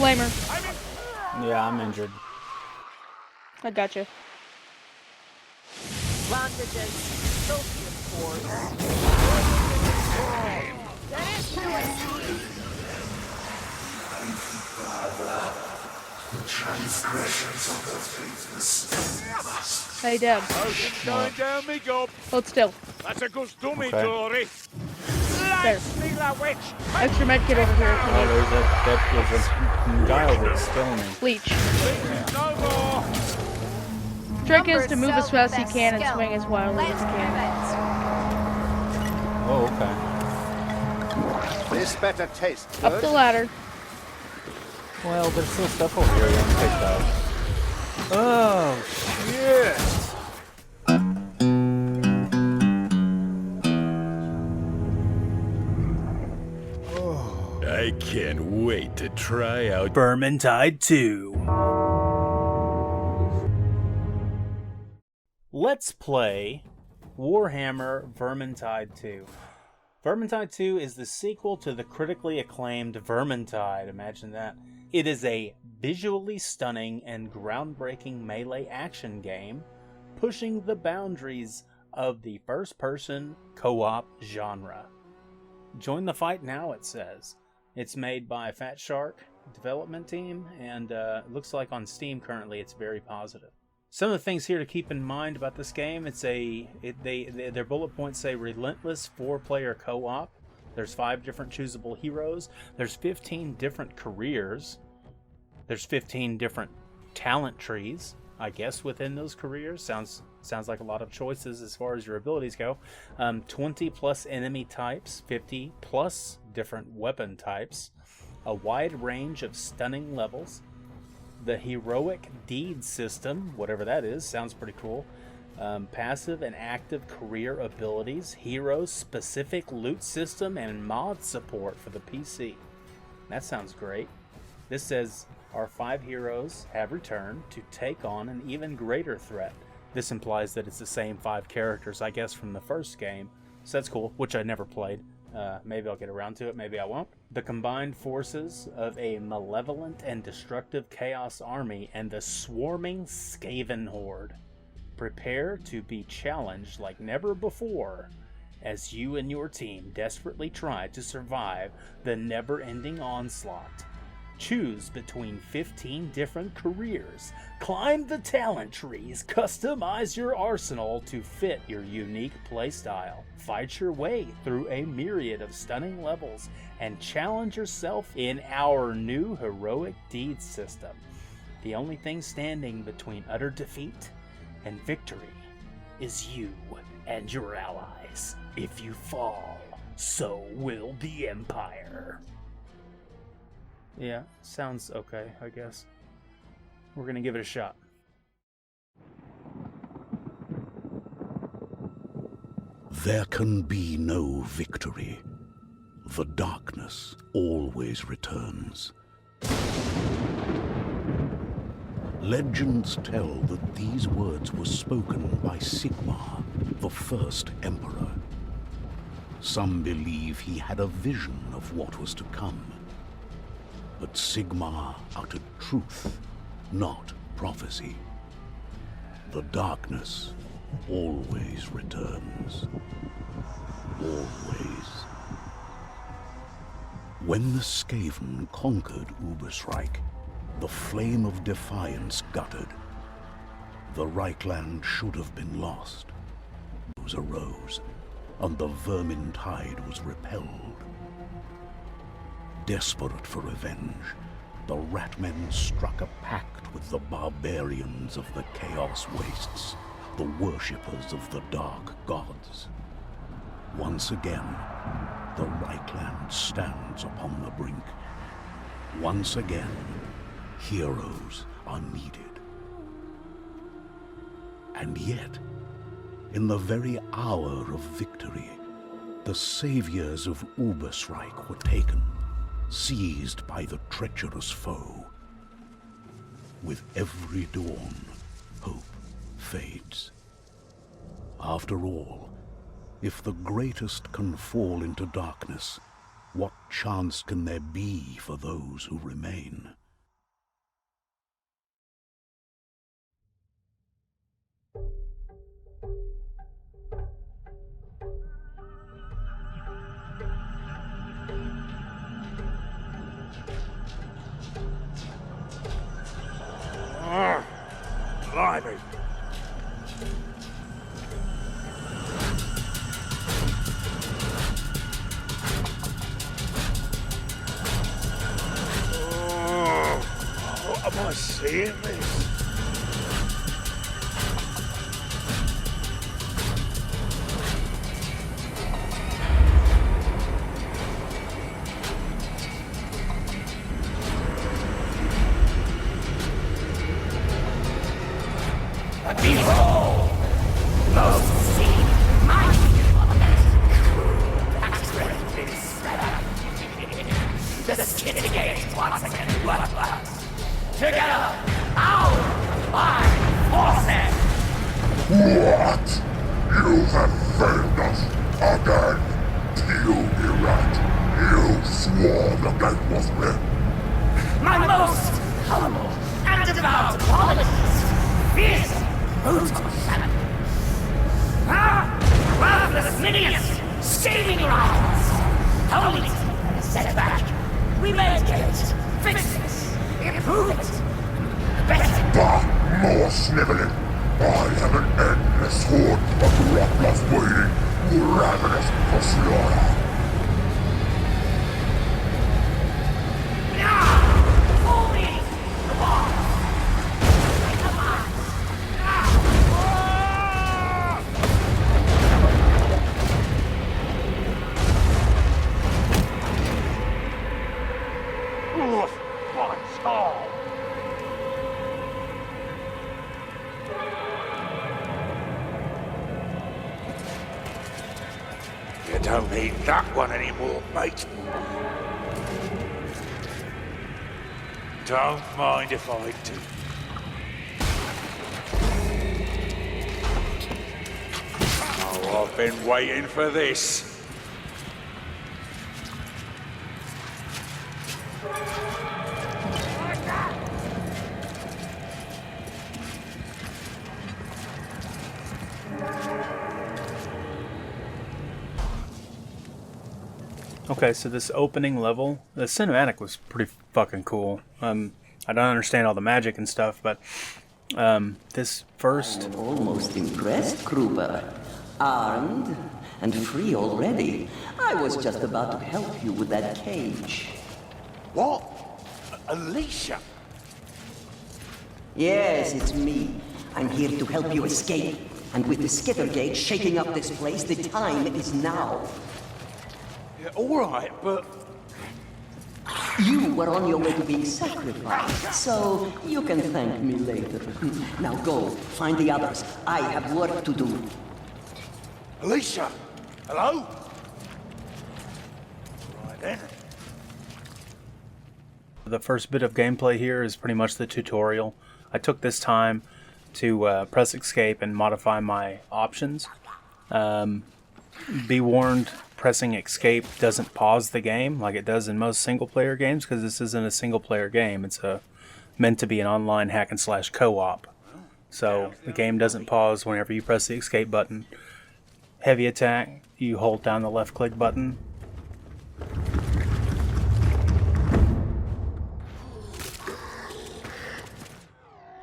flamer. Yeah, I'm injured. I gotcha. Longages, Sophia Force. That is The transgressions of the faithless. Hey, Deb. Ocean's going down me gob. Hold still. That's a good dummy, Okay. Dory. There. Snealer witch. Extra med kit over here if you Oh, need. there's a guy over there still me. Bleach. No more. Trick is to move as fast as you can and swing as wildly as you can. Oh, okay. This better taste Up good. the ladder. Well, there's still stuff over here you haven't picked up. Oh, shit! I can't wait to try out Vermintide 2. Let's play Warhammer Vermintide 2. Vermintide 2 is the sequel to the critically acclaimed Vermintide. Imagine that. It is a visually stunning and groundbreaking melee action game, pushing the boundaries of the first-person co-op genre. Join the fight now, it says. It's made by Fat Shark development team, and it looks like on Steam currently it's very positive. Some of the things here to keep in mind about this game, their bullet points say relentless 4-player co-op. There's 5 different choosable heroes. There's 15 different careers. There's 15 different talent trees, I guess, within those careers. Sounds like a lot of choices as far as your abilities go. 20 plus enemy types, 50 plus different weapon types, a wide range of stunning levels. The heroic deed system, whatever that is, sounds pretty cool. Passive and active career abilities, hero-specific loot system, and mod support for the PC. That sounds great. This says our 5 heroes have returned to take on an even greater threat. This implies that it's the same 5 characters, I guess, from the first game. So that's cool, which I never played. Maybe I'll get around to it, maybe I won't. The combined forces of a malevolent and destructive chaos army and the swarming Skaven horde. Prepare to be challenged like never before as you and your team desperately try to survive the never-ending onslaught. Choose between 15 different careers, climb the talent trees, customize your arsenal to fit your unique playstyle, fight your way through a myriad of stunning levels, and challenge yourself in our new heroic deed system. The only thing standing between utter defeat and victory is you and your allies. If you fall, so will the Empire. Yeah, sounds okay, I guess. We're gonna give it a shot. There can be no victory. The darkness always returns. Legends tell that these words were spoken by Sigmar, the first emperor. Some believe he had a vision of what was to come. But Sigmar uttered truth, not prophecy. The darkness always returns. Always. When the Skaven conquered Ubersreich, the flame of defiance guttered. The Reichland should have been lost. Those arose, and the Vermintide was repelled. Desperate for revenge, the Ratmen struck a pact with the barbarians of the Chaos Wastes, the worshippers of the Dark Gods. Once again, the Reichland stands upon the brink. Once again, heroes are needed. And yet, in the very hour of victory, the saviors of Ubersreich were taken, seized by the treacherous foe. With every dawn, hope fades. After all, if the greatest can fall into darkness, what chance can there be for those who remain? Blimey. What am I seeing this? Behold! Those see my the skidding gate once again bloodlust. Together, our by forces! What? You have failed us again. You myriad. You swore the gate was lit. My most humble and devout apologies. Fierce, brutal son. Worthless minions, scheming rivals. Only setback. We medicate, fix it, improve it. Better. Bah, more sniveling. I have an endless horde of ruthless waiting, ravenous for slaughter. You don't need that one anymore, mate. Don't mind if I do. Oh, I've been waiting for this. Okay, so this opening level, the cinematic was pretty fucking cool. I don't understand all the magic and stuff, but this first... Almost impressed, Kruber. Armed and free already. I was just about to help you with that cage. What? Alicia? Yes, it's me. I'm here to help you escape. And with the skitter gate shaking up this place, the time is now. Yeah, all right, but You were on your way to being sacrificed, so you can thank me later. Now go, find the others. I have work to do. Alicia, hello? Right then. The first bit of gameplay here is pretty much the tutorial. I took this time to press escape and modify my options. Be warned, pressing escape doesn't pause the game like it does in most single-player games, because this isn't a single-player game. It's meant to be an online hack-and-slash co-op. So the game doesn't pause whenever you press the escape button. Heavy attack, you hold down the left-click button.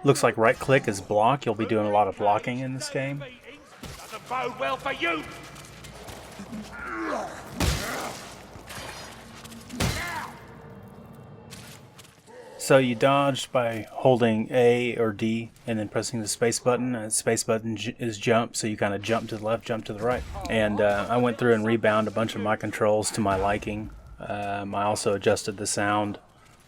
Looks like right-click is block. You'll be doing a lot of blocking in this game. Doesn't bode well for you. So you dodge by holding A or D and then pressing the space button. And the space button is jump, so you kind of jump to the left, jump to the right. And I went through and rebound a bunch of my controls to my liking. I also adjusted the sound,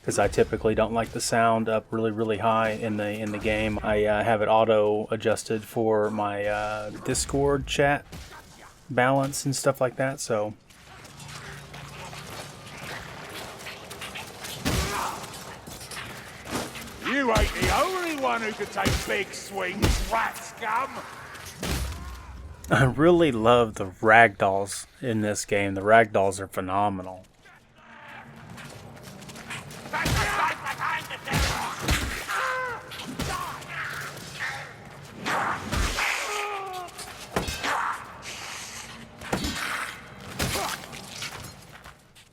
because I typically don't like the sound up really, really high in the game. I have it auto adjusted for my Discord chat balance and stuff like that. So You ain't the only one who can take big swings, rat scum. I really love the ragdolls in this game. The ragdolls are phenomenal.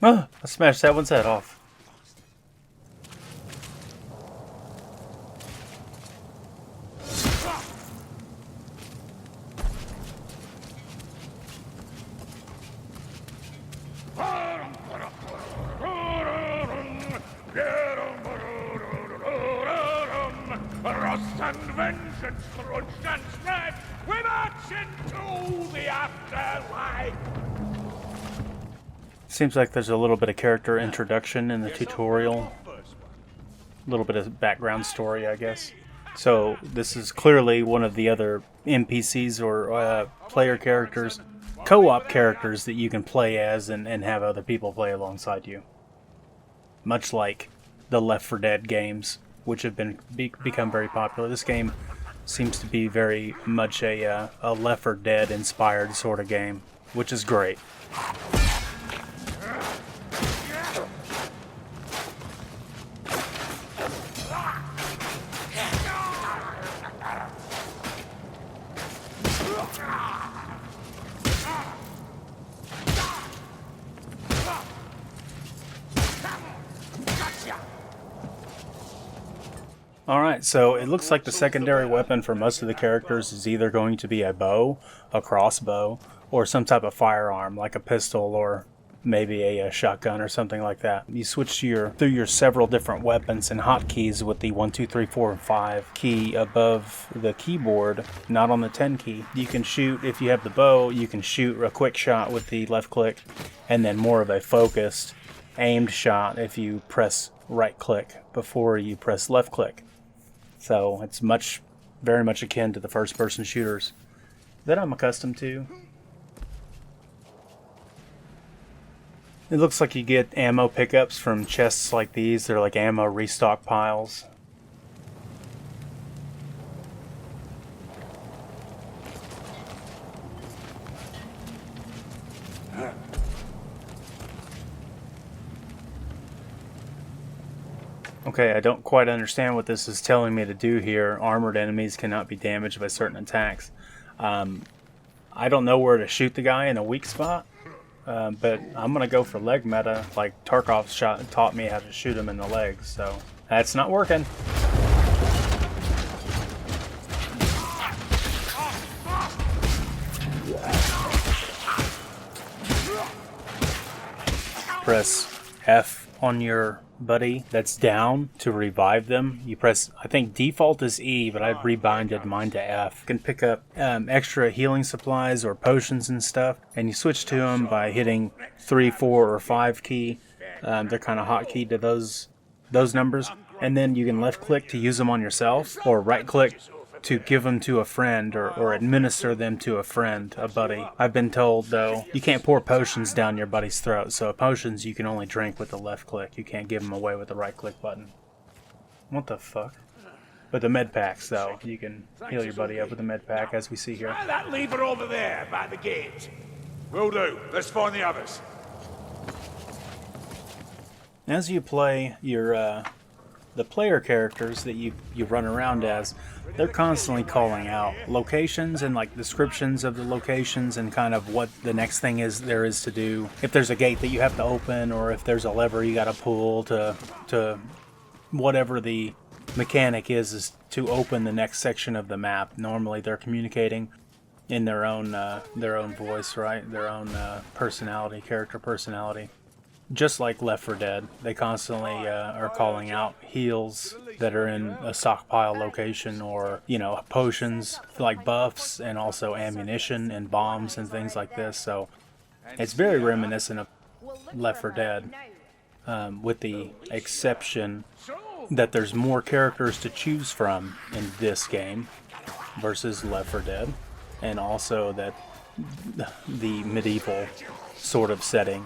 Oh, I smashed that one's head off. Rust and vengeance crunched and spread, we march into the afterlife. Seems like there's a little bit of character introduction in the tutorial. A little bit of background story, I guess. So this is clearly one of the other NPCs or player characters, co-op characters that you can play as and have other people play alongside you. Much like the Left 4 Dead games, which have become very popular. This game seems to be very much a Left 4 Dead inspired sort of game, which is great. Alright, so it looks like the secondary weapon for most of the characters is either going to be a bow, a crossbow, or some type of firearm, like a pistol or maybe a shotgun or something like that. You switch through your several different weapons and hotkeys with the 1, 2, 3, 4, and 5 key above the keyboard, not on the 10 key. You can shoot, if you have the bow, you can shoot a quick shot with the left click, and then more of a focused, aimed shot if you press right click before you press left click. So it's very much akin to the first-person shooters that I'm accustomed to. It looks like you get ammo pickups from chests like these. They're like ammo restock piles. Okay, I don't quite understand what this is telling me to do here. Armored enemies cannot be damaged by certain attacks. I don't know where to shoot the guy in a weak spot, but I'm going to go for leg meta, like Tarkov's taught me how to shoot him in the legs, so that's not working. Press F on your buddy that's down to revive them. You press, I think default is E, but I've rebinded mine to F. You can pick up extra healing supplies or potions and stuff, and you switch to them by hitting 3, 4, or 5 key. They're kind of hotkeyed to those numbers, and then you can left click to use them on yourself, or right click to give them to a friend or administer them to a friend, a buddy. I've been told, though, you can't pour potions down your buddy's throat, so potions you can only drink with the left click. You can't give them away with the right click button. What the fuck? But the med packs, though, you can heal your buddy up with the med pack, as we see here. Try that lever over there by the gate. Will do. Let's find the others. As you play your the player characters that you run around as, they're constantly calling out locations and like descriptions of the locations and kind of what the next thing there is to do. If there's a gate that you have to open, or if there's a lever you got to pull to whatever the mechanic is to open the next section of the map. Normally they're communicating in their own voice, right? Their own personality, character personality. Just like Left 4 Dead, they constantly are calling out heals that are in a stockpile location, or, you know, potions like buffs, and also ammunition and bombs and things like this. So it's very reminiscent of Left 4 Dead, with the exception that there's more characters to choose from in this game versus Left 4 Dead, and also that the medieval sort of setting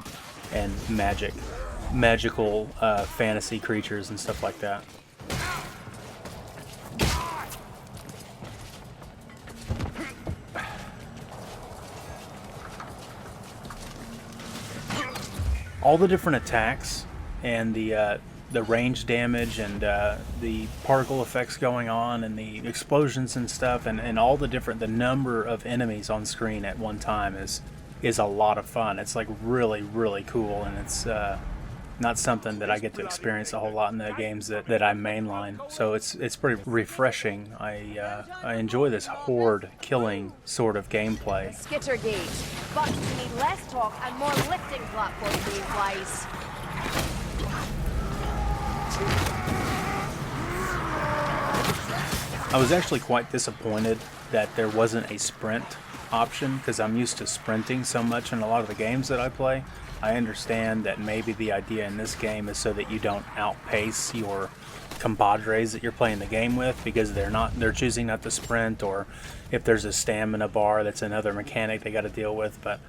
and magical fantasy creatures and stuff like that. All the different attacks and the range damage and the particle effects going on and the explosions and stuff, and all the number of enemies on screen at one time is is a lot of fun. It's like really, really cool, and it's not something that I get to experience a whole lot in the games that I mainline. So it's pretty refreshing. I enjoy this horde killing sort of gameplay. Skitter gauge. But we need less talk and more lifting platform gameplays. I was actually quite disappointed that there wasn't a sprint option, because I'm used to sprinting so much in a lot of the games that I play. I understand that maybe the idea in this game is so that you don't outpace your compadres that you're playing the game with, because they're choosing not to sprint, or if there's a stamina bar, that's another mechanic they got to deal with. But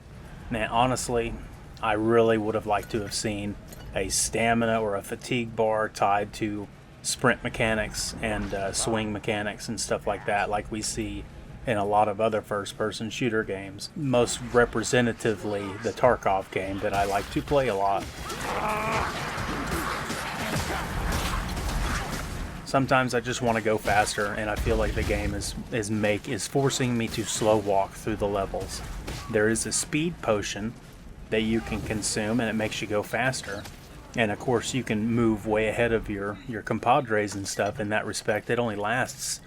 man, honestly, I really would have liked to have seen a stamina or a fatigue bar tied to sprint mechanics and swing mechanics and stuff like that, like we see in a lot of other first-person shooter games. Most representatively, the Tarkov game that I like to play a lot. Sometimes I just want to go faster, and I feel like the game is forcing me to slow walk through the levels. There is a speed potion that you can consume, and it makes you go faster. And of course, you can move way ahead of your compadres and stuff in that respect. It only lasts.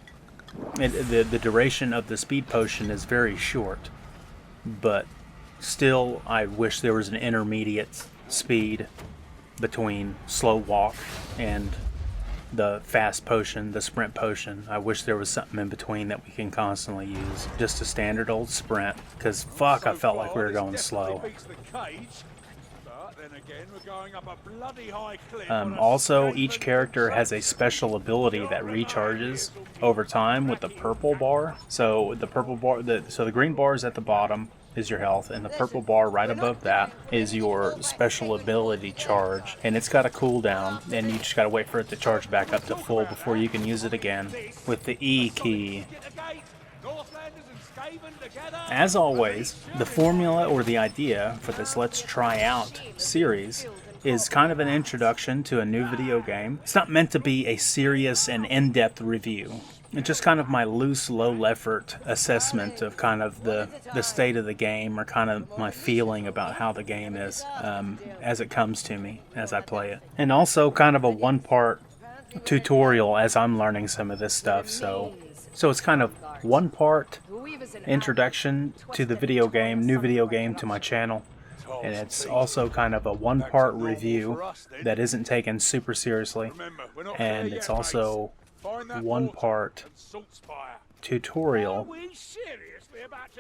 The duration of the speed potion is very short, but still, I wish there was an intermediate speed between slow walk and the fast potion, the sprint potion. I wish there was something in between that we can constantly use. Just a standard old sprint, because fuck, I felt like we were going slow. Also, each character has a special ability that recharges over time with the purple bar. So the purple bar, the green bar is at the bottom, is your health, and the purple bar right above that is your special ability charge, and it's got a cooldown, and you just gotta wait for it to charge back up to full before you can use it again with the E key. As always, the formula or the idea for this Let's Try Out series is kind of an introduction to a new video game. It's not meant to be a serious and in-depth review. It's just kind of my loose, low-effort assessment of kind of the state of the game, or kind of my feeling about how the game is as it comes to me as I play it. And also kind of a one-part tutorial as I'm learning some of this stuff. So it's kind of one part introduction to the video game, new video game to my channel. And it's also kind of a one-part review that isn't taken super seriously. And it's also one-part tutorial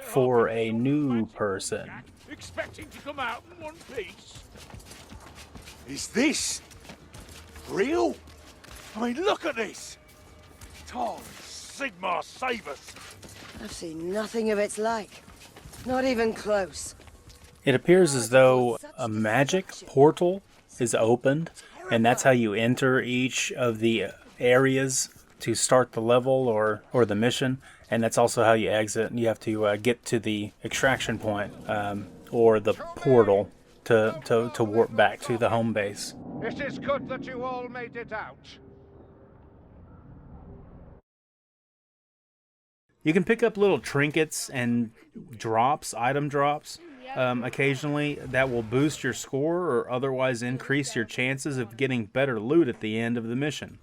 for a new person. Expecting to come out in one piece? Is this real? I mean, look at this! Tom, Sigmar, save us! I've seen nothing of its like. Not even close. It appears as though a magic portal is opened, and that's how you enter each of the areas to start the level or the mission, and that's also how you exit. You have to get to the extraction point or the portal to warp back to the home base. It is good that you all made it out. You can pick up little trinkets and drops, item drops, occasionally that will boost your score or otherwise increase your chances of getting better loot at the end of the mission.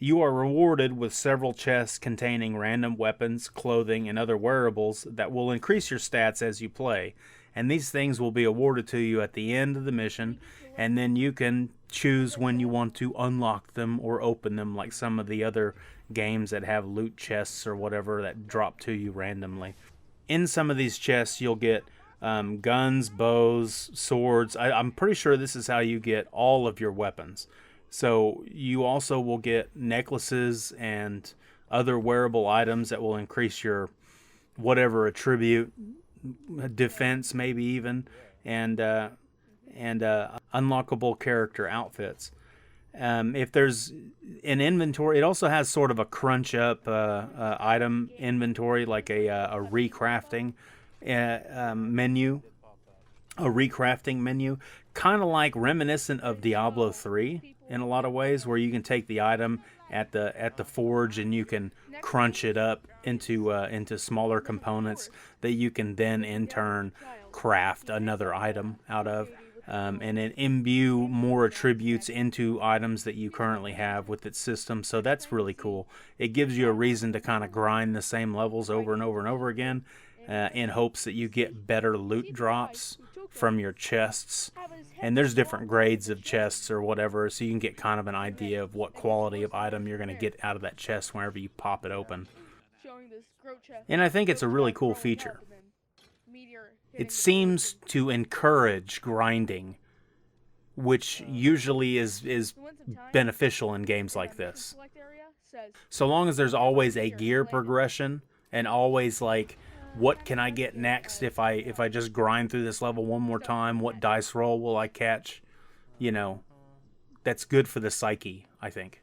You are rewarded with several chests containing random weapons, clothing, and other wearables that will increase your stats as you play, and these things will be awarded to you at the end of the mission, and then you can choose when you want to unlock them or open them, like some of the other games that have loot chests or whatever that drop to you randomly. In some of these chests you'll get guns, bows, swords. I'm pretty sure this is how you get all of your weapons. So you also will get necklaces and other wearable items that will increase your whatever attribute, defense maybe even, and unlockable character outfits. If there's an inventory, it also has sort of a crunch up item inventory, like a recrafting menu, kind of like reminiscent of Diablo 3 in a lot of ways, where you can take the item at the forge and you can crunch it up into smaller components that you can then in turn craft another item out of. And then imbue more attributes into items that you currently have with its system. So that's really cool. It gives you a reason to kind of grind the same levels over and over and over again in hopes that you get better loot drops from your chests. And there's different grades of chests or whatever, so you can get kind of an idea of what quality of item you're going to get out of that chest whenever you pop it open. And I think it's a really cool feature. It seems to encourage grinding, which usually is beneficial in games like this. So long as there's always a gear progression and always like, what can I get next if I just grind through this level one more time? What dice roll will I catch? You know, that's good for the psyche, I think.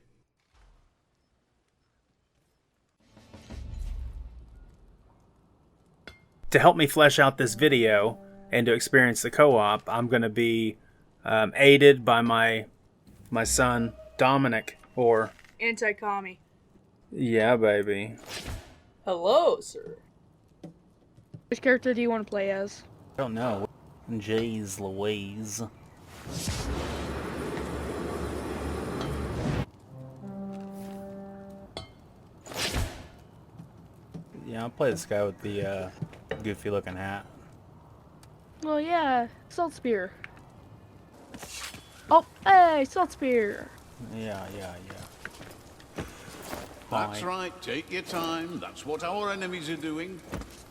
To help me flesh out this video and to experience the co-op, I'm going to be aided by my son, Dominic, or... Anti-commie. Yeah, baby. Hello, sir. Which character do you want to play as? I don't know. Jeez Louise. Yeah, I'll play this guy with the goofy looking hat. Well, yeah, Salt Spear. Oh, hey, Salt Spear. Yeah. That's right, take your time. That's what our enemies are doing.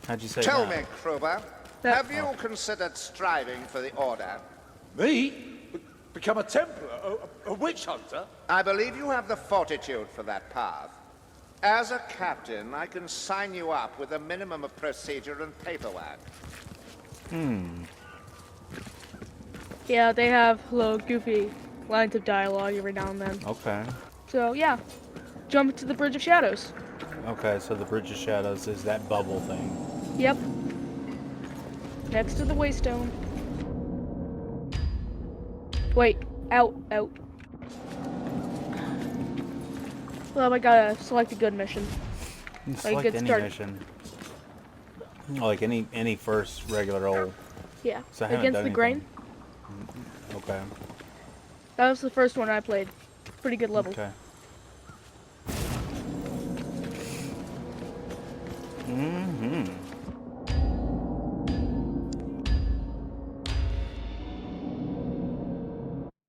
How'd you say Tell that? me, Kruber, have you considered striving for the Order? Me? Become a Templar? A witch hunter? I believe you have the fortitude for that path. As a captain, I can sign you up with a minimum of procedure and paperwork. Yeah, they have little goofy lines of dialogue every now and then. Okay. So, yeah. Jump to the Bridge of Shadows. Okay, so the Bridge of Shadows is that bubble thing. Yep. Next to the Waystone. Wait, out. Well, I gotta select a good mission. Select good any start. mission. Like any first regular old. Yeah, So I haven't against done the grain. anything. Okay. That was the first one I played. Pretty good level. Okay.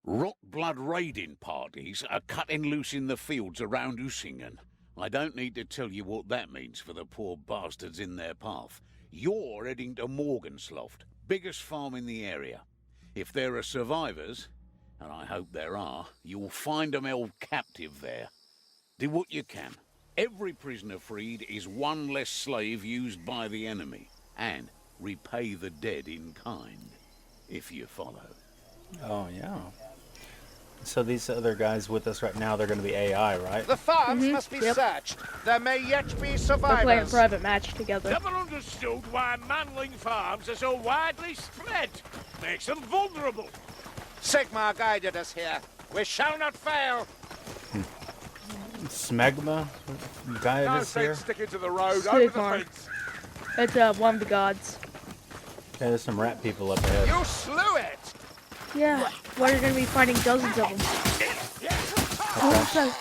Rot blood raiding parties are cutting loose in the fields around Usingen. I don't need to tell you what that means for the poor bastards in their path. You're heading to Morgensloft, biggest farm in the area. If there are survivors, and I hope there are, you'll find them held captive there. Do what you can. Every prisoner freed is one less slave used by the enemy, and repay the dead in kind, if you follow. Oh, yeah. So these other guys with us right now, they're going to be AI, right? The farms must be searched. There may yet be They're survivors. playing a private match together. Never understood why manling farms are so widely spread. Makes them vulnerable. Sigmar guided us here. We shall not fail. Smegma guided No us here. sense sticking to the road. Sigmar. Over the fence. It's one of the gods. Okay, there's some rat people up ahead. You slew it. Yeah, well, you're gonna be fighting dozens of them. Okay.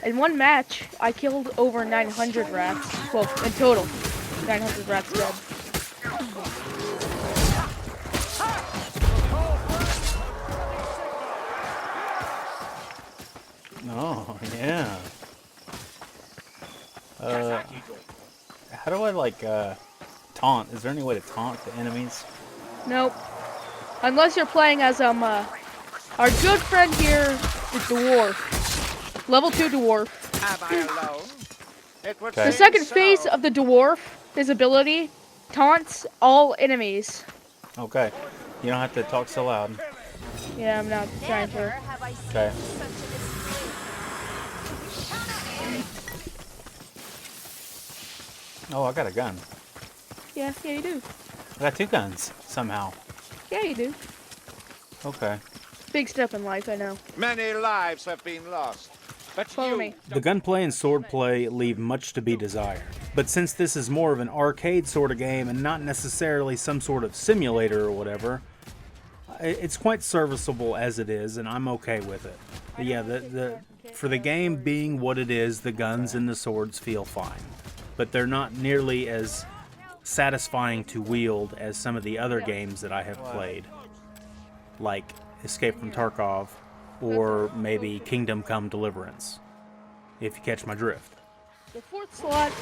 In one match, I killed over 900 rats. Well, in total, 900 rats dead. Oh, yeah. How do I, like, taunt? Is there any way to taunt the enemies? Nope. Unless you're playing as, our good friend here, the dwarf. Level 2 dwarf. Am I alone? It would Okay. The seem second so. phase of the dwarf, his ability, taunts all enemies. Okay. You don't have to talk so loud. Yeah, I'm not trying Never to. have I seen Okay. such a display. Oh, I got a gun. Yeah, you do. I got two guns, somehow. Yeah, you do. Okay. Big step in life, I know. Many lives have been lost. But Follow you me. The gunplay and swordplay leave much to be desired. But since this is more of an arcade sort of game and not necessarily some sort of simulator or whatever, it's quite serviceable as it is, and I'm okay with it. But yeah, for the game being what it is, the guns and the swords feel fine. But they're not nearly as satisfying to wield as some of the other games that I have played. Like Escape from Tarkov, or maybe Kingdom Come Deliverance, if you catch my drift. The fourth slot,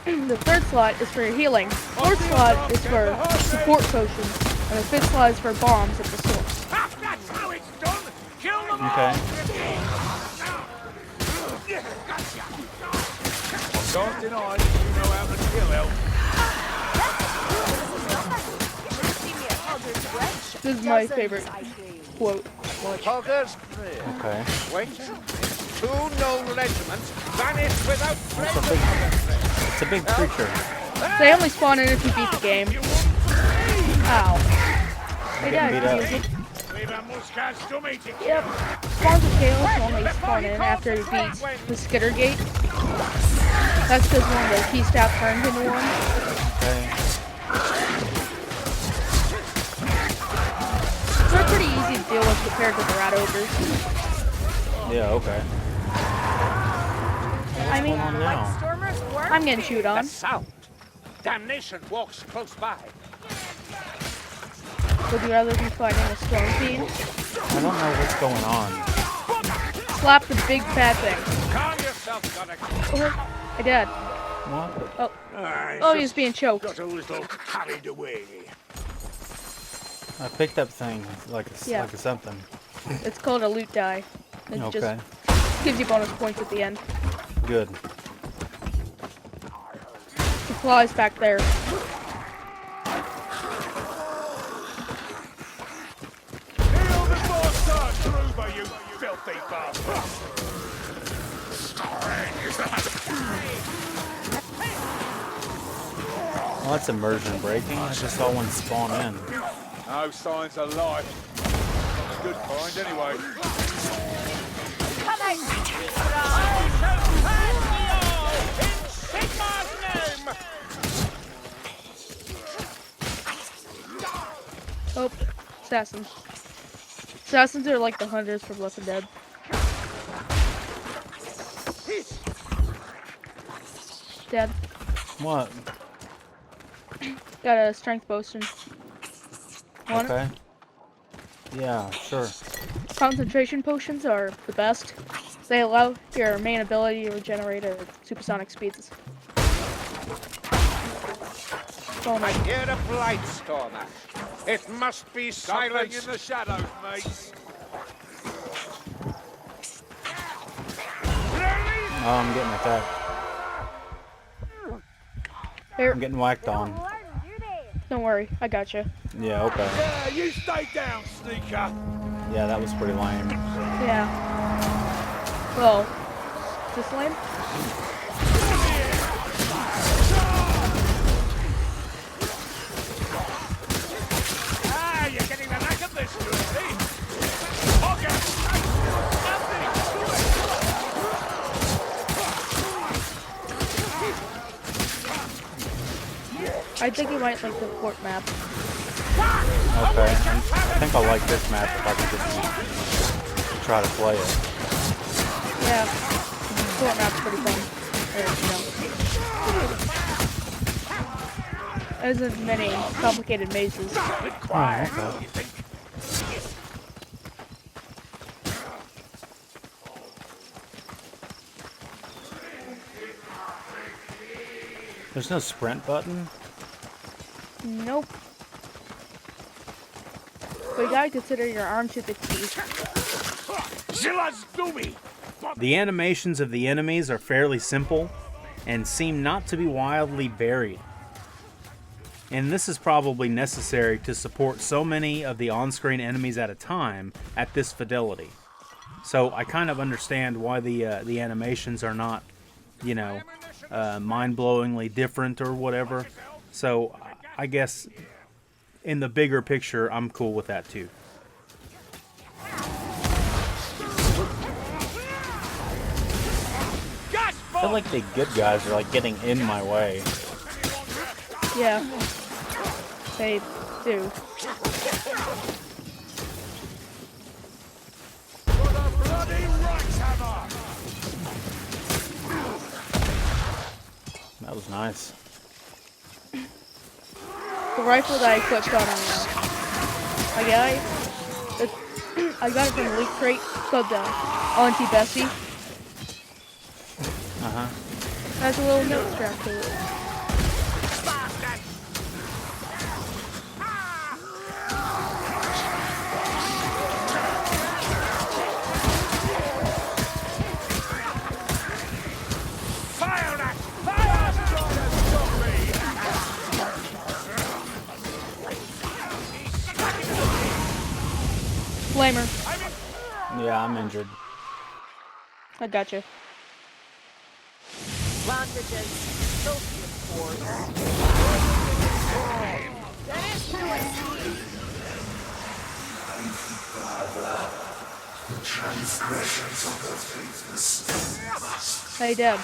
the third slot is for healing. Fourth slot is for support potions, and the fifth slot is for bombs at the source. That's how it's done. Kill them all. Okay. Don't deny that you know how to kill elf. This is my favorite quote. Hoggers clear. Okay. Waiting. 2 known regiments vanished without It's a big creature. They only spawn in if you beat the game. Ow. Hey, Dad, can you use it? Yep. Spawns with chaos only spawn in after you beat the skitter gate. That's because one of the key staff turns into one. Okay. They're pretty easy to deal with compared to the rat ogres. Yeah, okay. I mean, I'm getting chewed on. The sound. Damnation walks close by. Would you rather be fighting a storm fiend? I don't know what's going on. Slap the big fat thing. Calm yourself, Gunner. Oh, I did. What? Oh. Oh, he's being choked. Got a little carried away. I picked up thing like a something. It's called a loot die. It just gives you bonus points at the end. Good. Supplies back there. Heal before Sir Trooper, you filthy bastard. Well, that's immersion breaking. I just saw one spawn in. No signs of life. Good find anyway. Come out! Oh, assassins. Assassins are like the hunters from Left 4 Dead. Dead. What? Got a strength potion. Want it? Okay. Yeah, sure. Concentration potions are the best. They allow your main ability to regenerate at supersonic speeds. Oh my. I hear a blight stormer. It must be silence in the shadows, mates. Oh, I'm getting attacked. Here. I'm getting whacked on. Don't worry, I got you. Yeah, okay. Yeah, you stay down, sneaker. Yeah, that was pretty lame. Yeah. Well, is this lame? Ah, you're getting the knack of this, you see. Okay. I think you might like the fort map. Okay, I think I'll like this map if I can just try to play it. Yeah, the fort map's pretty fun. There isn't many complicated mazes. Oh, okay. There's no sprint button? Nope. But you gotta consider your arm to the key. The animations of the enemies are fairly simple and seem not to be wildly varied. And this is probably necessary to support so many of the on-screen enemies at a time at this fidelity. So I kind of understand why the animations are not, you know, mind-blowingly different or whatever. So I guess in the bigger picture, I'm cool with that too. I feel like the good guys are like getting in my way. Yeah. They do. That was nice. The rifle that I equipped on I got it from the loot crate. It's called the Auntie Bessie. Uh-huh. Has a little note strap to it. Flamer. Yeah, I'm injured. I gotcha. Advantages. Trophy, of course. The transgressions of the faithless. Hey, Deb.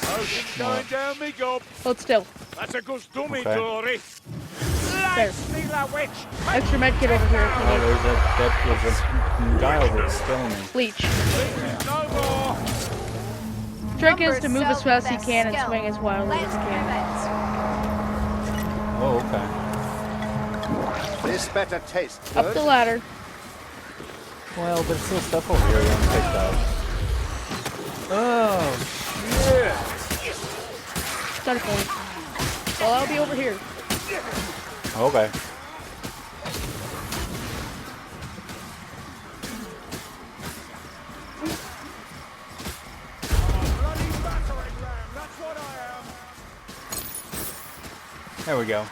Going down me gob. Hold still. That's a good dummy, Okay. Glory. There. Steal a witch. Extra med kit over here if you Oh, need. there's a guy over there killing me. Leech. No more. Trick is to move as fast as you can and swing as wildly as you can. Oh, okay. This better taste Up good. the ladder. Well, there's still stuff over here that I'm picked up. Oh, Start point. Well, I'll be over here. okay. There we go.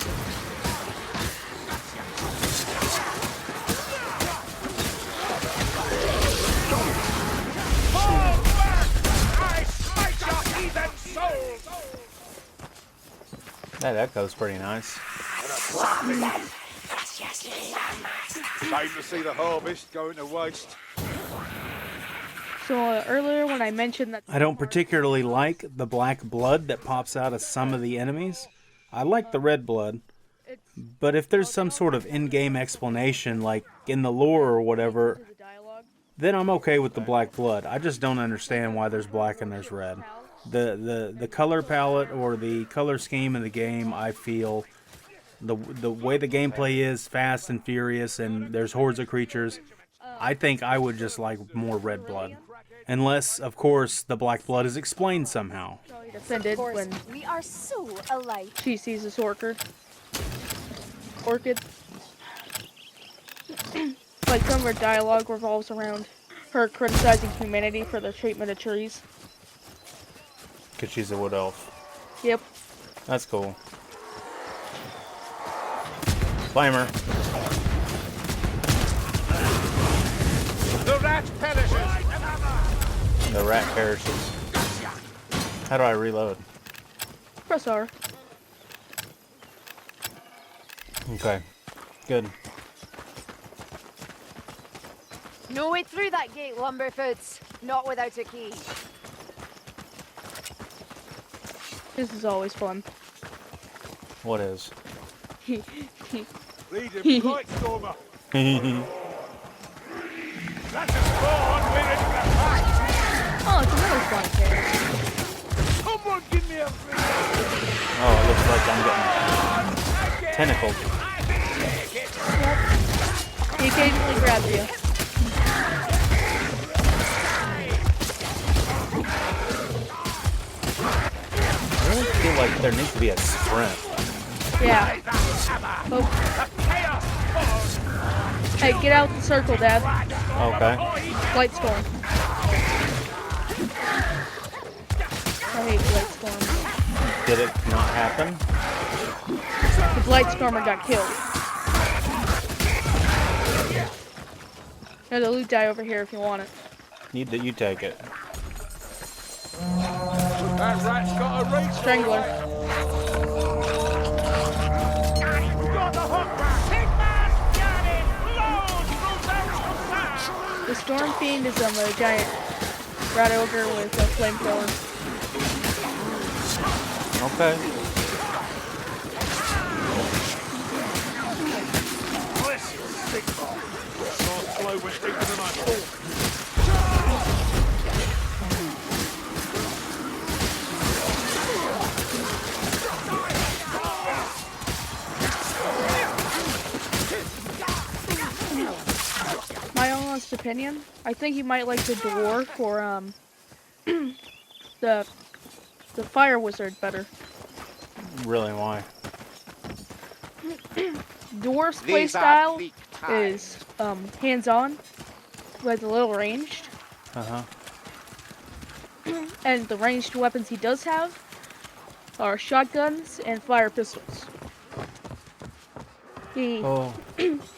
That echo's pretty nice. Shame to see the harvest going to waste. So earlier when I mentioned that I don't particularly like the black blood that pops out of some of the enemies. I like the red blood. But if there's some sort of in-game explanation, like in the lore or whatever, then I'm okay with the black blood. I just don't understand why there's black and there's red. The color palette or the color scheme in the game, I feel the way the gameplay is fast and furious and there's hordes of creatures, I think I would just like more red blood. Unless, of course, the black blood is explained somehow. offended when we are so alike. She sees this orchid. Like some of her dialogue revolves around her criticizing humanity for the treatment of trees. Because she's a wood elf. Yep. That's cool. Flamer. The rat perishes. The rat perishes. How do I reload? Press R. Okay. Good. No way through that gate, Lumberfoots. Not without a key. This is always fun. What is? Lead him, Lightstormer. That's a spawn. We're in the pack. Oh, it's another fun character. Someone give me a Oh, it looks like I'm getting tentacled. Yep. He occasionally grabs you. I really feel like there needs to be a sprint. Yeah. Oh. Hey, get out the circle, Dad. Okay. Lightstorm. I hate Lightstorm. Did it not happen? The Lightstormer got killed. There's a loot die over here if you want it. You take it. That rat's got a reach. Strangler. We got the hook rat. Big man, got it. Load, The Storm Fiend is a giant rat ogre with a flamethrower. Okay. My honest opinion, I think you might like the dwarf or the fire wizard better. Really, why? Dwarf's playstyle is hands-on, with a little ranged. Uh-huh. And the ranged weapons he does have are shotguns and fire pistols. The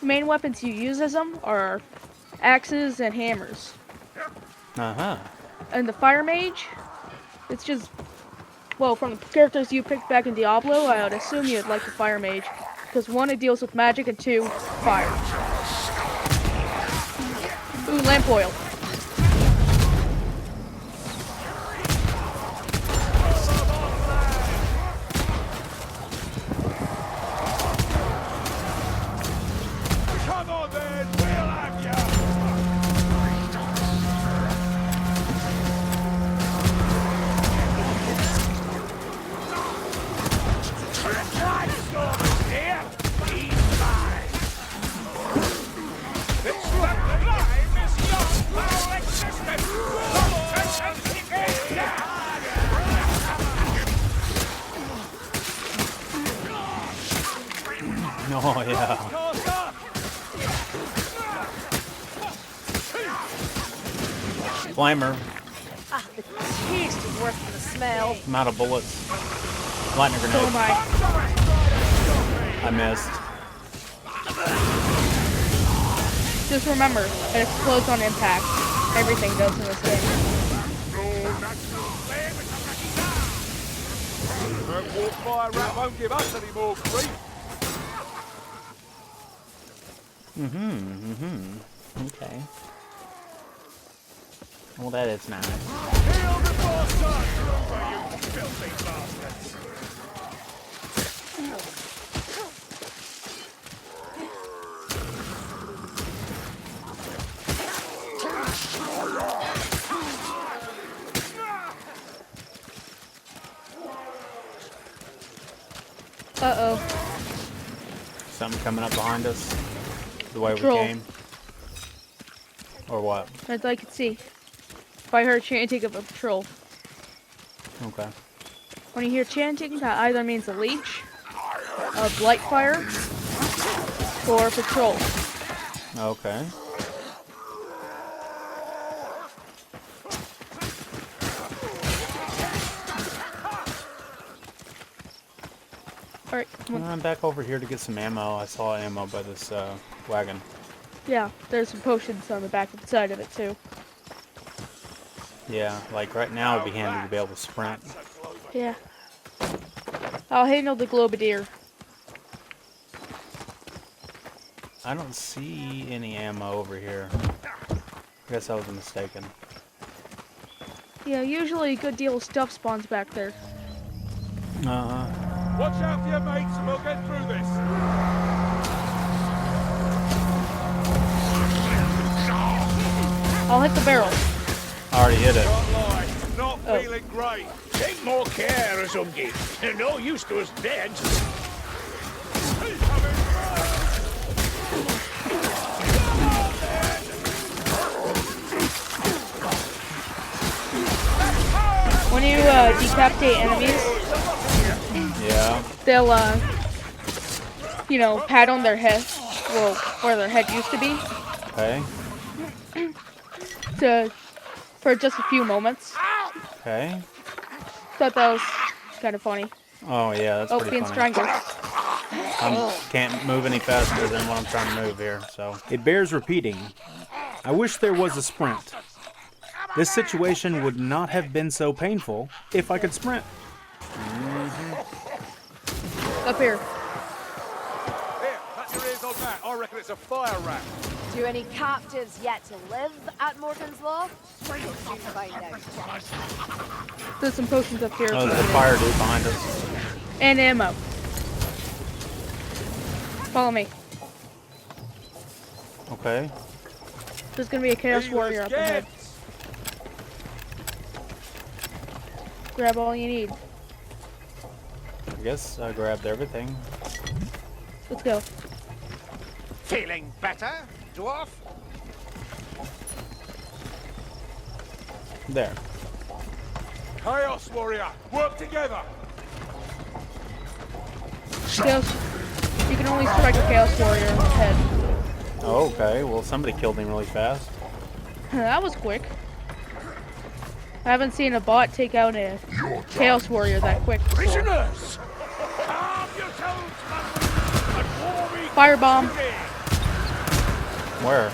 main weapons you use as them are axes and hammers. Uh-huh. And the fire mage, it's just, well, from the characters you picked back in Diablo, I would assume you'd like the fire mage. Because 1, it deals with magic, and 2, fire. Ooh, lamp oil. Come on then, we'll have ya! Here, he's mine! It's the crime is your power existence! Oh, yeah. Flamer. Ah, the taste is worse than the smell. I'm out of bullets. Lightning grenade. Oh my. I missed. Just remember, it explodes on impact. Everything does in this game. That warfire rat won't give us any more grief. Okay. Well, that is nice. Kill the bastard! You filthy bastards! Uh-oh. Something coming up behind us. The way Troll. we came. Or what? As I could see. If I heard chanting of a patrol. Okay. When you hear chanting, that either means a leech, a blight fire, or a patrol. Okay. Alright, I'm back over here to get some ammo. I saw ammo by this wagon. yeah, there's some potions on the back of the side of it too. Yeah, like right now it'd be handy to be able to sprint. Yeah. I'll handle the Globadier. I don't see any ammo over here. I guess I was mistaken. Yeah, usually a good deal of stuff spawns back there. Uh-huh. Watch out for your mates and we'll get through this. I'll hit the barrel. I already hit it. Can't lie, not feeling great. Take more care, Azungi. They're no use to us dead. When you decapitate enemies, Yeah. they'll, you know, pat on their head, well, where their head used to be, Okay. for just a few moments. Okay. Thought that was kind of funny. Oh yeah, that's pretty being funny. strangled. I can't move any faster than what I'm trying to move here, so. It bears repeating. I wish there was a sprint. This situation would not have been so painful if I could sprint. Up here. Here, cut your ears on that. I reckon it's a fire rat. Do any captives yet to live at Morgan's Law? We'll soon find out. There's some potions up here. Oh, there's a fire dude behind us. And ammo. Follow me. Okay. There's gonna be a Chaos Warrior up ahead. Grab all you need. I guess I grabbed everything. Let's go. Feeling better, dwarf? There. Chaos Warrior, work together. Chaos. You can only strike a Chaos Warrior in the head. Oh, okay. Well, somebody killed him really fast. That was quick. I haven't seen a bot take out a Chaos Warrior that quick before. Prisoners! Calm yourselves, man! Firebomb. Where?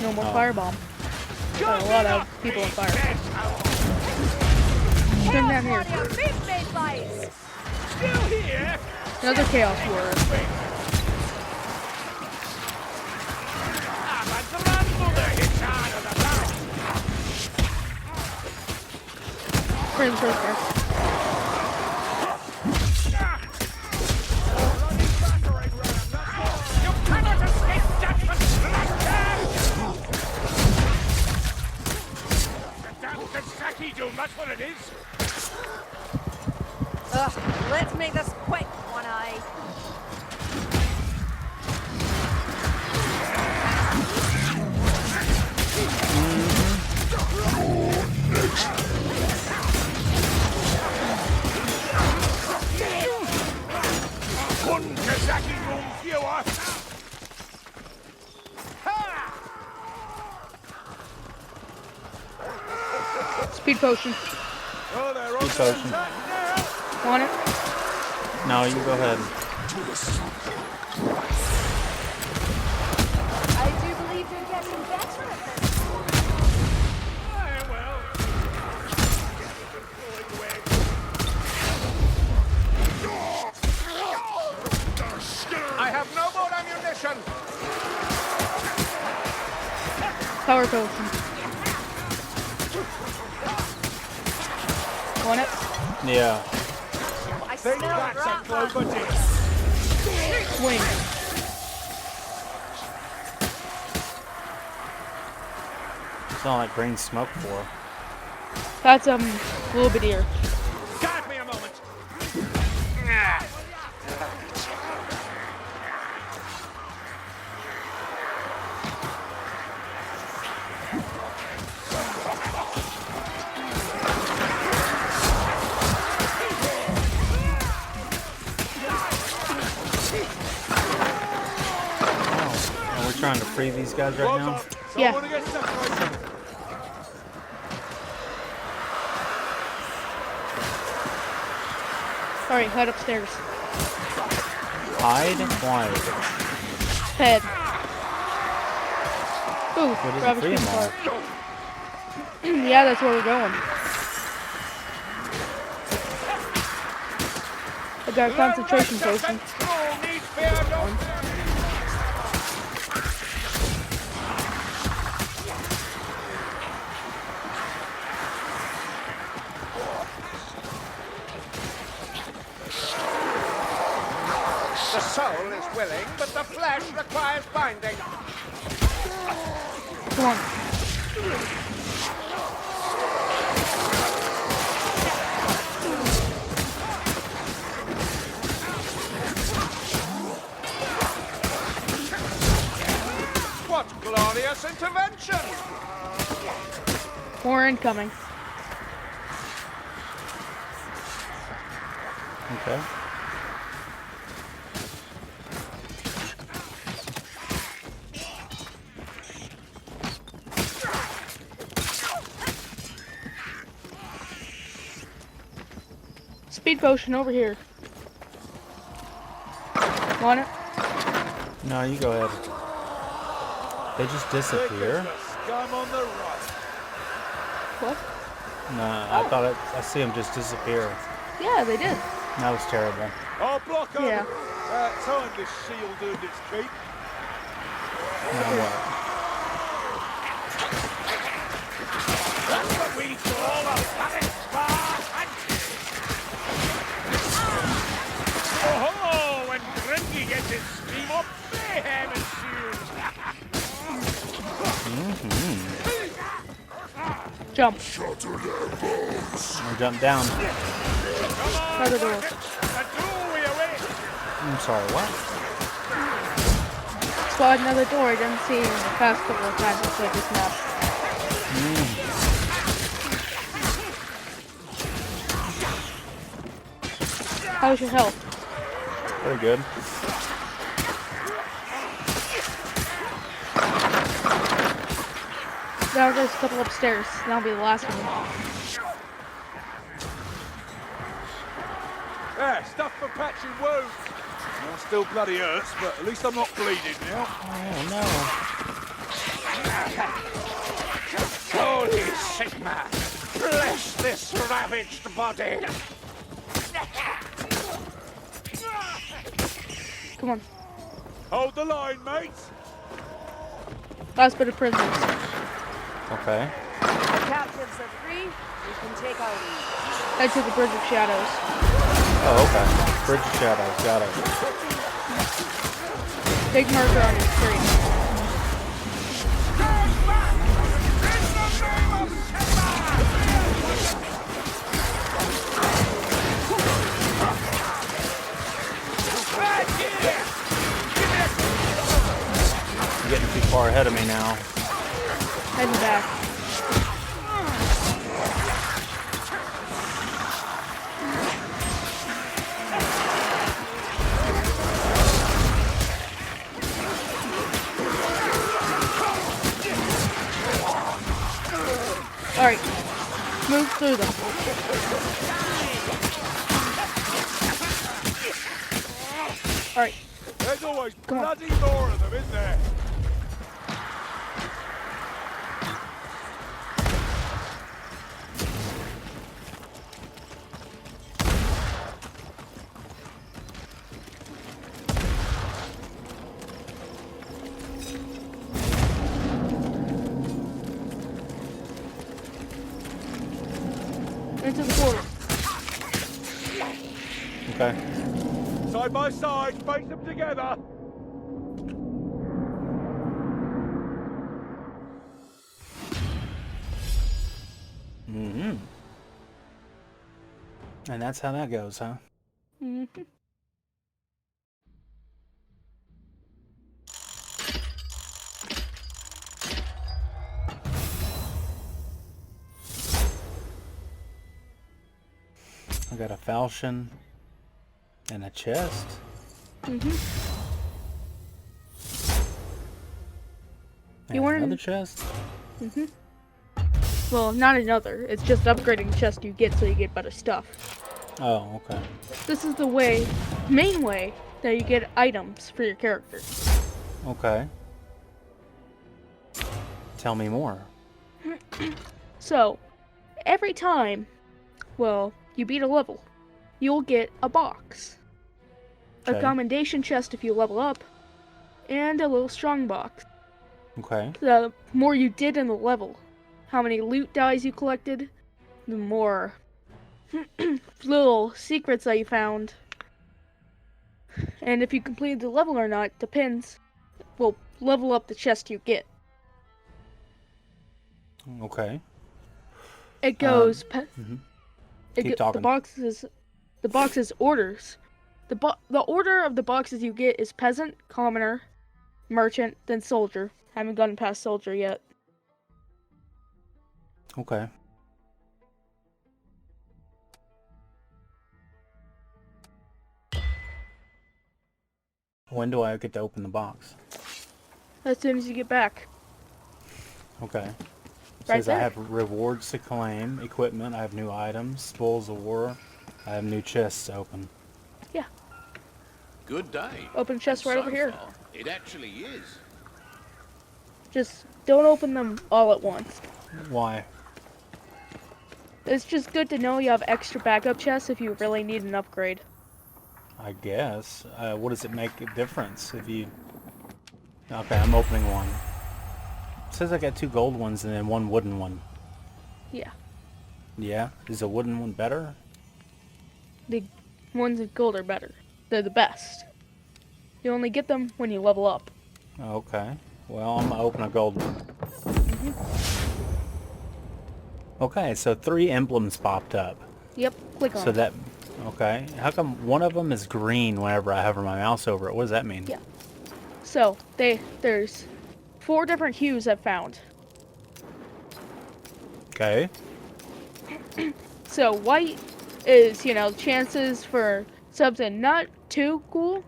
No more firebomb. Got a lot of people on fire. Come down here. Still here? Another Chaos Warrior. Friends right there. That's what it is. Ugh, let's make this quick, One Eye. One Kazaki room viewer. Speed potion. Speed potion. Want it? No, you go ahead. I do believe you're getting better at this. I have no more ammunition. Power potion. Want it? Yeah. I smell That's a rat clover dish. Swing. It's not like green smoke for. That's a little bit here. Guard me a moment. We're trying to free these guys right now. Yeah. Alright, head upstairs. Hide wide. Head. Ooh, What is it, grab a free them spin all? card. Yeah, that's where we're going. I got a concentration potion. The soul is willing, but the flesh requires binding. Come on. What glorious intervention! More incoming. Okay. Speed potion over here. Want it? No, you go ahead. They just disappear. Scum on the right. What? No, I thought I see them just disappear. Yeah, they did. That was terrible. I'll block over. Yeah. Time this shield earned its keep. Now what? That's what we call a planet star Oh, when Gringy gets his steam up, mayhem ensues. Jump. I'll jump down. Another door. I'm sorry, what? Spot another door I didn't see in the past couple of times I played this map. How's your health? Pretty good. Now there's a couple upstairs. That'll be the last one. Yeah, stuff for patching wounds. Well, still bloody hurts, but at least I'm not bleeding now. Oh no. Holy Sigma! Bless this ravaged body! Come on. Hold the line, mates! Last bit of prisoners. Okay. Captives are free. We can take our leave. Head to the Bridge of Shadows. Oh, okay. Bridge of Shadows, got it. Big marker on your screen. You're getting too far ahead of me now. Heading back. Alright. Move through them. Alright. There's always bloody more of them, isn't there? Into the portal. Okay. Side by side, face them together. Mm-hmm. And that's how that goes, huh? Mm-hmm. I got a falchion and a chest. Mm-hmm. And another chest? Mm-hmm. Well, not another. It's just upgrading the chest you get so you get better stuff. Oh, okay. This is the main way that you get items for your character. Okay. Tell me more. So, every time, well, you beat a level, you'll get a box. Okay. A commendation chest if you level up, and a little strong box. Okay. The more you did in the level, how many loot dies you collected, the more little secrets that you found. And if you completed the level or not depends, will level up the chest you get. Okay. It goes Keep talking. the boxes orders. The order of the boxes you get is peasant, commoner, merchant, then soldier. Haven't gotten past soldier yet. Okay. When do I get to open the box? As soon as you get back. Okay. Right Says I there. have rewards to claim, equipment, I have new items, spoils of war, I have new chests to open. Yeah. Good day. Open chest And right so over here. far, it actually is. Just don't open them all at once. Why? It's just good to know you have extra backup chests if you really need an upgrade. I guess. What does it make a difference if you... Okay, I'm opening one. It says I got 2 gold ones and then 1 wooden one. Yeah. Yeah? Is a wooden one better? The ones with gold are better. They're the best. You only get them when you level up. Okay. Well, I'm gonna open a gold one. Okay, so 3 emblems popped up. Yep, click on So it. that... Okay. How come one of them is green whenever I hover my mouse over it? What does that mean? Yeah. So, there's 4 different hues I've found. Okay. So, white is, chances for something not too cool.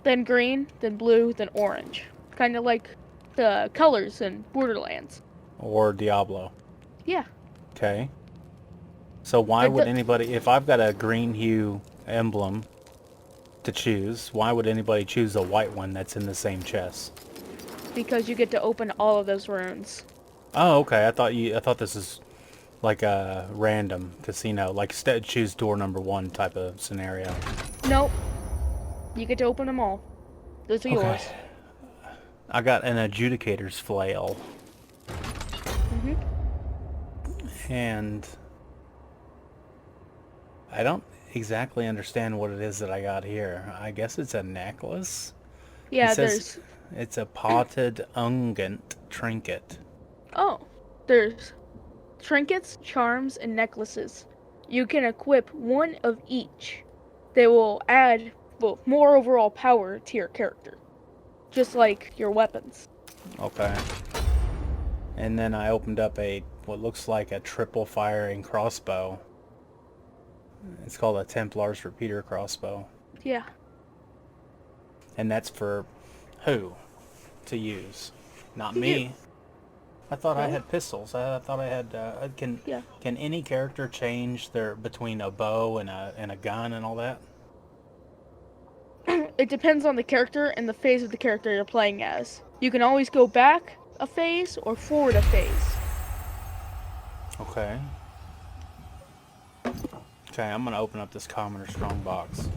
Then green, then blue, then orange. Kind of like the colors in Borderlands. Or Diablo. Yeah. Okay. So why would anybody, if I've got a green hue emblem to choose, why would anybody choose a white one that's in the same chest? Because you get to open all of those runes. Oh, okay. I thought this is like a random casino, like choose door number 1 type of scenario. Nope. You get to open them all. Those are yours. I got an adjudicator's flail. And I don't exactly understand what it is that I got here. I guess it's a necklace? Yeah, It's a potted unguent trinket. Oh, there's trinkets, charms, and necklaces. You can equip one of each. They will add more overall power to your character. Just like your weapons. Okay. And then I opened up what looks like a triple firing crossbow. It's called a Templar's Repeater crossbow. Yeah. And that's for who to use? Not me. I thought I had pistols. I thought I had. Can any character change between a bow and a gun and all that? It depends on the character and the phase of the character you're playing as. You can always go back a phase or forward a phase. Okay. Okay, I'm gonna open up this common or strong box.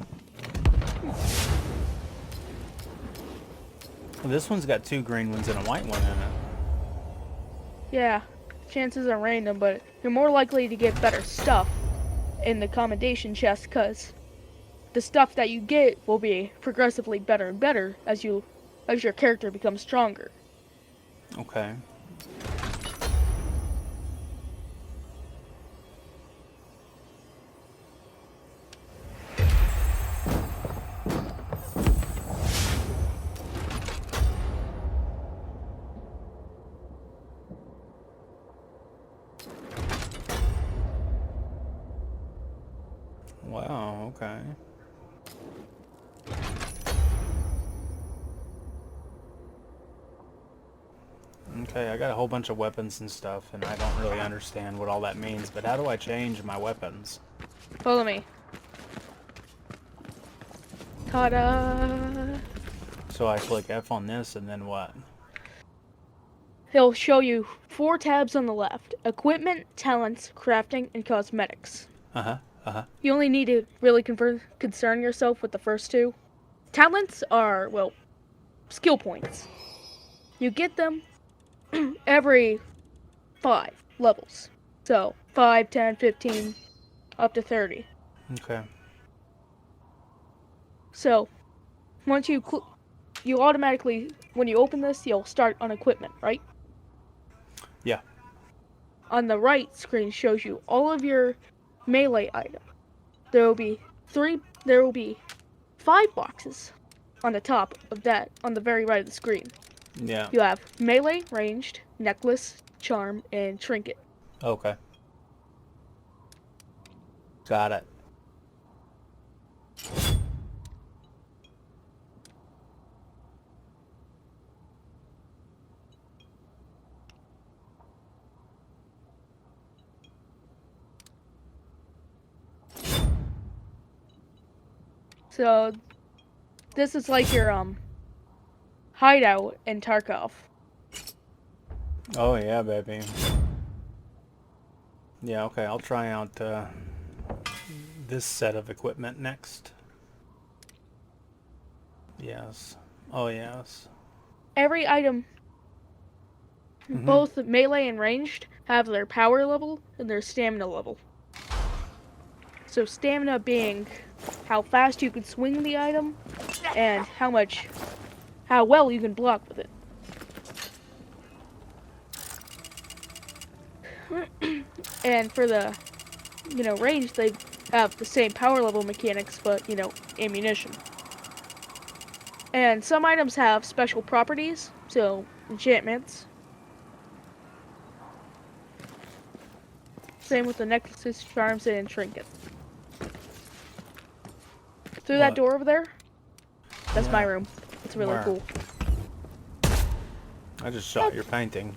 Well, this one's got 2 green ones and a white one in it. Yeah, chances are random, but you're more likely to get better stuff in the commendation chest because the stuff that you get will be progressively better and better as your character becomes stronger. Okay. Wow, okay. Okay, I got a whole bunch of weapons and stuff, and I don't really understand what all that means, but how do I change my weapons? Follow me. Ta-da! So I click F on this, and then what? He'll show you 4 tabs on the left. Equipment, talents, crafting, and cosmetics. You only need to really concern yourself with the first 2. Talents are, skill points. You get them every 5 levels. So, 5, 10, 15, up to 30. Okay. So, once you automatically, when you open this, you'll start on equipment, right? Yeah. On the right screen shows you all of your melee items. There will be 5 boxes on the top of that, on the very right of the screen. Yeah. You have melee, ranged, necklace, charm, and trinket. Okay. Got it. So, this is like your hideout in Tarkov. Oh yeah, baby. Yeah, okay, I'll try out this set of equipment next. Yes. Oh, yes. Every item, both melee and ranged, have their power level and their stamina level. So stamina being how fast you can swing the item and how well you can block with it. And for the, range, they have the same power level mechanics, but, ammunition. And some items have special properties, so enchantments. Same with the necklaces, charms, and trinkets. Through that door over there, that's my room. It's really cool. I just shot your painting.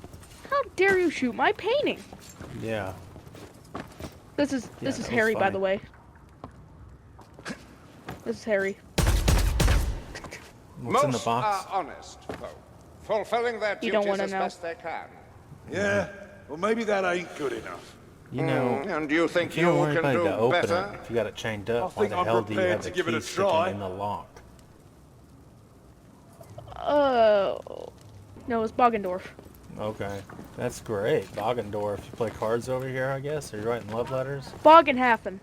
How dare you shoot my painting? Yeah. This is Harry, by the way. This is Harry. What's in the box? Are honest folk, fulfilling their You don't duties wanna as know. best they can. Yeah, well maybe that ain't good enough. You know, And you think if you don't you want can anybody do to open better? it, if you got it chained up, I why think the I'm hell do you prepared have to the give it key a sticking try. in the lock? Oh. No, it's Boggendorf. Okay, that's great. Boggendorf. You play cards over here, I guess? Are you writing love letters? Boggenhafen.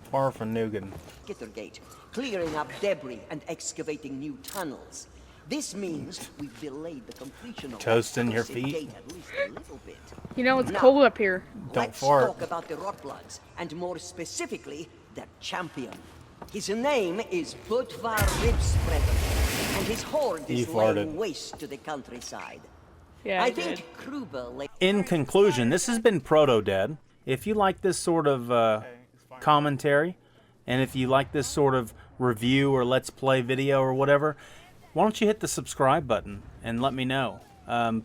Far from Nugan. Gittergate, clearing up debris and excavating new tunnels. This means we've delayed the completion of Toasting that your cursed feet. gate at least a little bit. It's Now, cold up here. Don't Let's fart. talk about the Rotbluds, and more specifically, their champion. His name is Budvar Ribspreader, and his horde You is farted. laying waste to the countryside. Yeah, I think Kruber In conclusion, this has been Protodead. If you like this sort of commentary, and if you like this sort of review or let's play video or whatever, why don't you hit the subscribe button and let me know.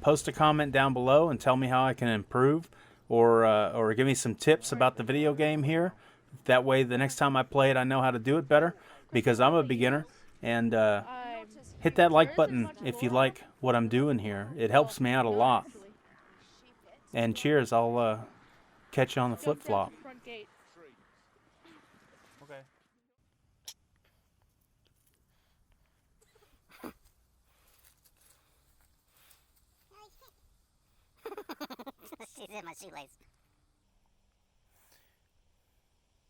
Post a comment down below and tell me how I can improve, or give me some tips about the video game here. That way, the next time I play it, I know how to do it better, because I'm a beginner. And hit that like button if you like what I'm doing here. It helps me out a lot. And cheers, I'll catch you on the flip-flop. Okay. She's in my shoelace.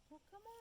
Well, come on.